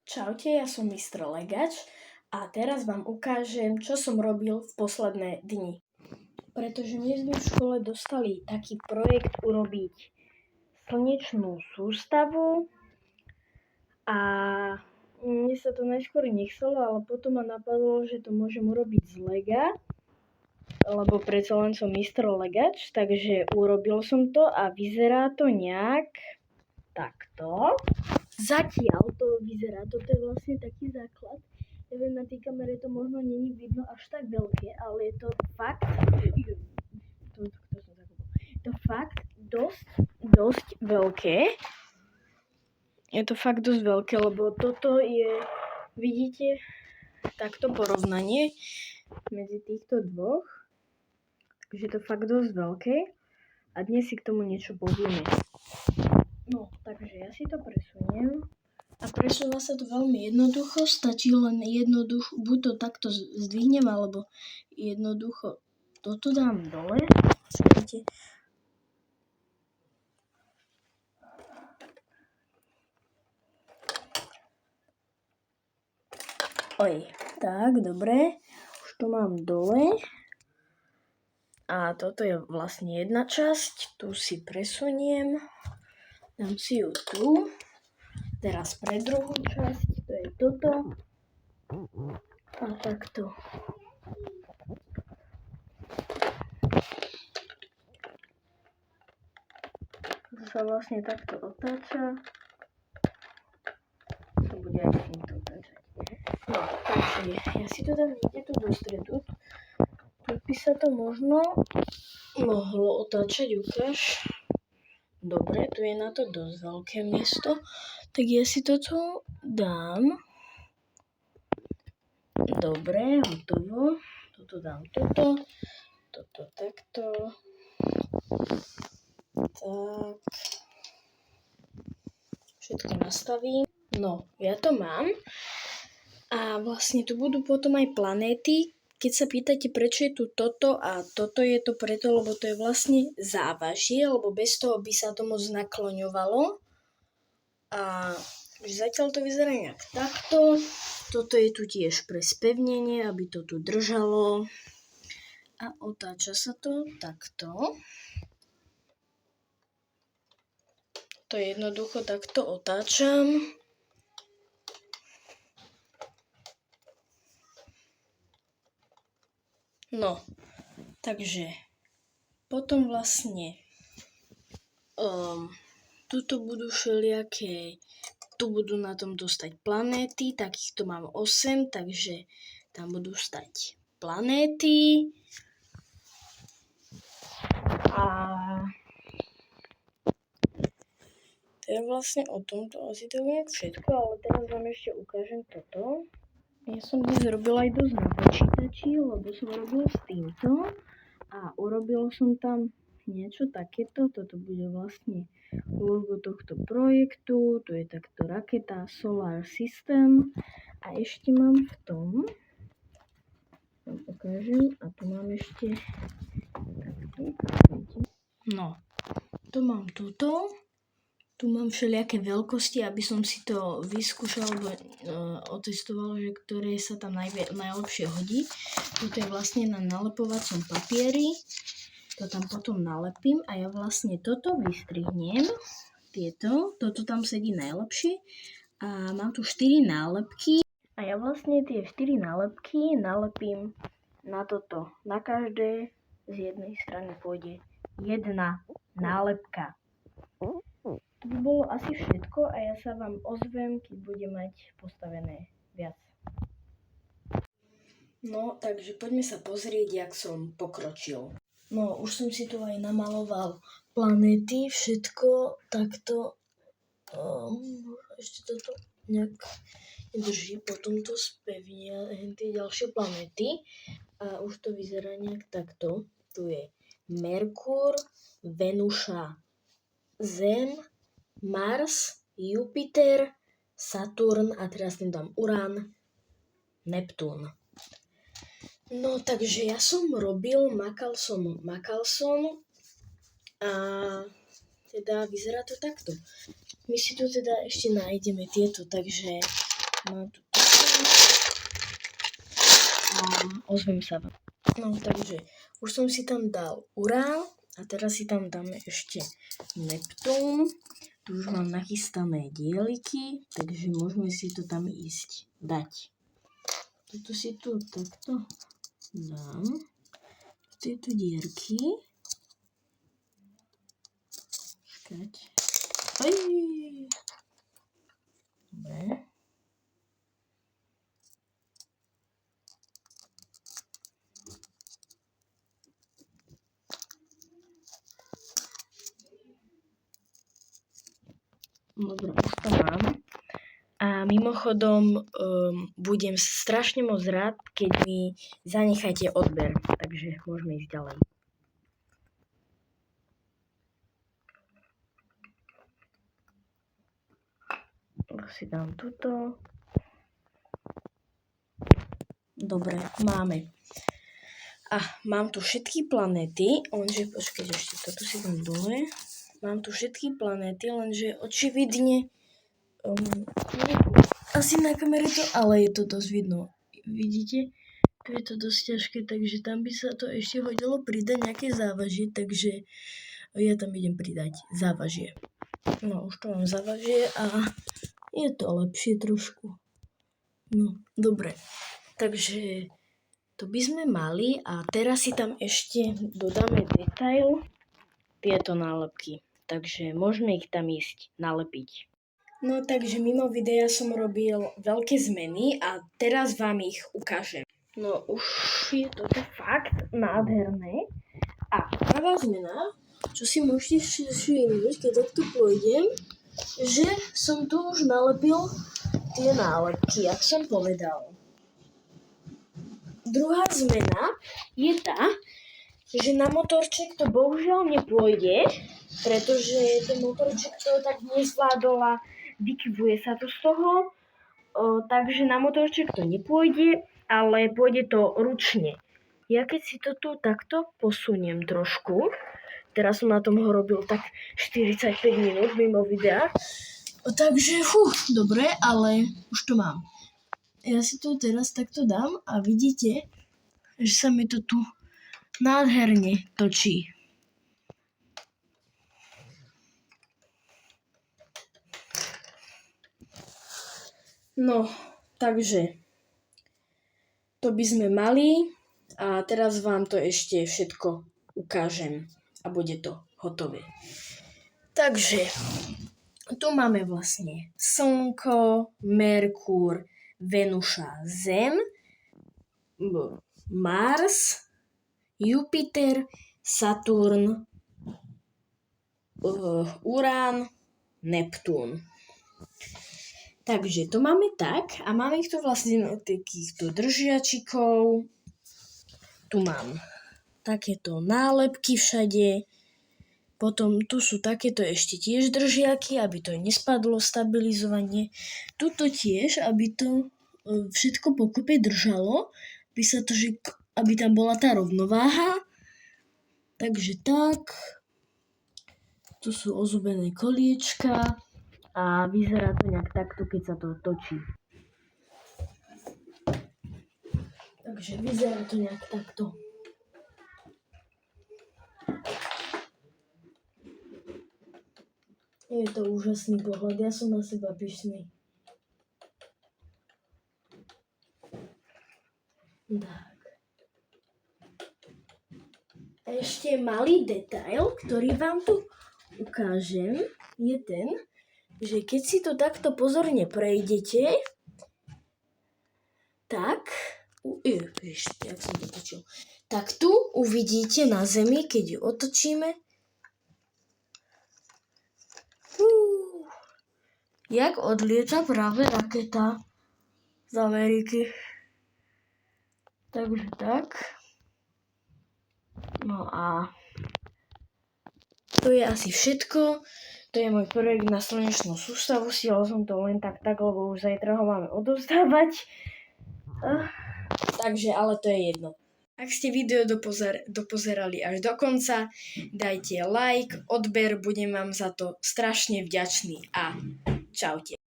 Čaute, ja som Mistr Legač a teraz vám ukážem, čo som robil v posledné dni. Pretože my sme v škole dostali taký projekt urobiť slnečnú sústavu a mne sa to najskôr nechcelo, ale potom ma napadlo, že to môžem urobiť z lega, lebo predsa len som Mistr Legač, takže urobil som to a vyzerá to nejak takto. Zatiaľ to vyzerá, toto je vlastne taký základ. Neviem, na tej kamere to možno není vidno až tak veľké, ale je to fakt, dosť veľké. Je to fakt dosť veľké, lebo toto je, vidíte, takto porovnanie medzi týchto dvoch. Takže je to fakt dosť veľké a dnes si k tomu niečo povieme. No, takže ja si to presuniem. A presúva sa to veľmi jednoducho, stačí len jednoducho, buď to takto zdvihnem, alebo jednoducho toto dám dole. Počkajte. Tak, dobre, už to mám dole. A toto je vlastne jedna časť, tu si presuniem, dám si ju tu. Teraz pre druhú časť, to je toto. A takto. To sa vlastne takto otáča. To bude aj týmto otáčať. No, takže ja si to dám niekde tu do stredu. Tu by sa to možno mohlo otáčať, ukáž. Dobre, tu je na to dosť veľké miesto. Tak ja si to tu dám. Dobre, hotovo. Toto dám toto. Toto takto. Tak. Všetko nastavím. No, ja to mám. A vlastne tu budú potom aj planéty. Keď sa pýtate, prečo je tu toto a toto, je to preto, lebo to je vlastne závažie, lebo bez toho by sa to moc nakloňovalo. A zatiaľ to vyzerá nejak takto. Toto je tu tiež pre spevnenie, aby to tu držalo. A otáča sa to takto. To jednoducho takto otáčam. No, takže potom vlastne tuto budú všelijaké, tu budú na tom dostať planéty, takýchto mám 8, takže tam budú stať planéty. A to je vlastne o tomto, asi to je všetko, ale teraz vám ešte ukážem toto. Ja som dnes robila aj dosť na počítači, lebo som robila s týmto a urobil som tam niečo takéto. Toto bude vlastne logo tohto projektu. Tu je takto raketa Solar System a ešte mám v tom, vám ukážem, a tu mám ešte takto. No, to mám tuto. Tu mám všelijaké veľkosti, aby som si to vyskúšal alebo otestoval, že ktoré sa tam najlepšie hodí. Toto je vlastne na nalepovacom papieri. To tam potom nalepím a ja vlastne toto vystrihnem. Toto tam sedí najlepšie. A mám tu 4 nálepky. A ja vlastne tie 4 nálepky nalepím na toto. Na každé z jednej strany pôjde jedna nálepka. To by bolo asi všetko a ja sa vám ozvem, keď budem mať postavené viac. No, takže poďme sa pozrieť, jak som pokročil. No, už som si tu aj namaloval planéty, všetko takto. Ešte toto nejak nedrží, potom to spevnia tie ďalšie planéty. A už to vyzerá nejak takto. Tu je Merkur, Venuša, Zem, Mars, Jupiter, Saturn a teraz tým dám Urán, Neptún. No takže ja som makal som a teda vyzerá to takto. My si tu teda ešte nájdeme tieto, takže má tu a ozvem sa vám. No takže už som si tam dal Urán a teraz si tam dáme ešte Neptún. Tu už mám nachystané dieliky, takže môžeme si to tam ísť dať. Toto si tu takto dám. Tieto dierky. Počkať. Aj. Dobre. Dobre, už to mám. A mimochodom budem strašne moc rád, keď mi zanecháte odber. Takže môžeme ísť ďalej. Si dám tuto. Dobre, máme. A mám tu všetky planéty, lenže počkaj, ešte toto si dám dole. Mám tu všetky planéty, lenže očividne asi na kamere to, ale je to dosť vidno. Vidíte? Tu je to dosť ťažké, takže tam by sa to ešte hodilo pridať nejaké závažie, takže ja tam idem pridať závažie. No, už to mám závažie a je to lepšie trošku. No, dobre. Takže to by sme mali a teraz si tam ešte dodáme detail tieto nálepky. Takže môžeme ich tam ísť nalepiť. No takže mimo videa som robil veľké zmeny a teraz vám ich ukážem. No už je toto fakt nádherné. A prvá zmena, čo si môžete všimnúť, keď takto pôjdem, že som tu už nalepil tie nálepky, jak som povedal. Druhá zmena je tá, že na motorček to bohužiaľ nepôjde, pretože ten motorček to tak nezvládol a vykyvuje sa to z toho, takže na motorček to nepôjde, ale pôjde to ručne. Ja keď si to tu takto posuniem trošku, teraz som na tom ho robil tak 45 minút mimo videa, takže dobre, ale už to mám. Ja si to teraz takto dám a vidíte, že sa mi to tu nádherne točí. No, takže to by sme mali a teraz vám to ešte všetko ukážem a bude to hotové. Takže tu máme vlastne Slnko, Merkúr, Venuša, Zem, Mars, Jupiter, Saturn, Urán, Neptún. Takže to máme tak a máme ich tu vlastne takýchto držiačikov. Tu mám takéto nálepky všade. Potom tu sú takéto ešte tiež držiaky, aby to nespadlo, stabilizovanie. Tuto tiež, aby to všetko pokope držalo, aby tam bola tá rovnováha. Takže tak. Tu sú ozubené koliečka. A vyzerá to nejak takto, keď sa to točí. Takže vyzerá to nejak takto. Je to úžasný pohľad, ja som na seba pyšný. Tak. A ešte malý detail, ktorý vám tu ukážem, je ten, že keď si to takto pozorne prejdete, tak, tak tu uvidíte na Zemi, keď ju otočíme, jak odlieta práve raketa z Ameriky. Takže tak. No a to je asi všetko. To je môj projekt na slnečnú sústavu. Stiahol som to len tak, lebo už zajtra ho máme odovzdávať. Takže, ale to je jedno. Ak ste video dopozerali až do konca, dajte like, odber, budem vám za to strašne vďačný a čaute.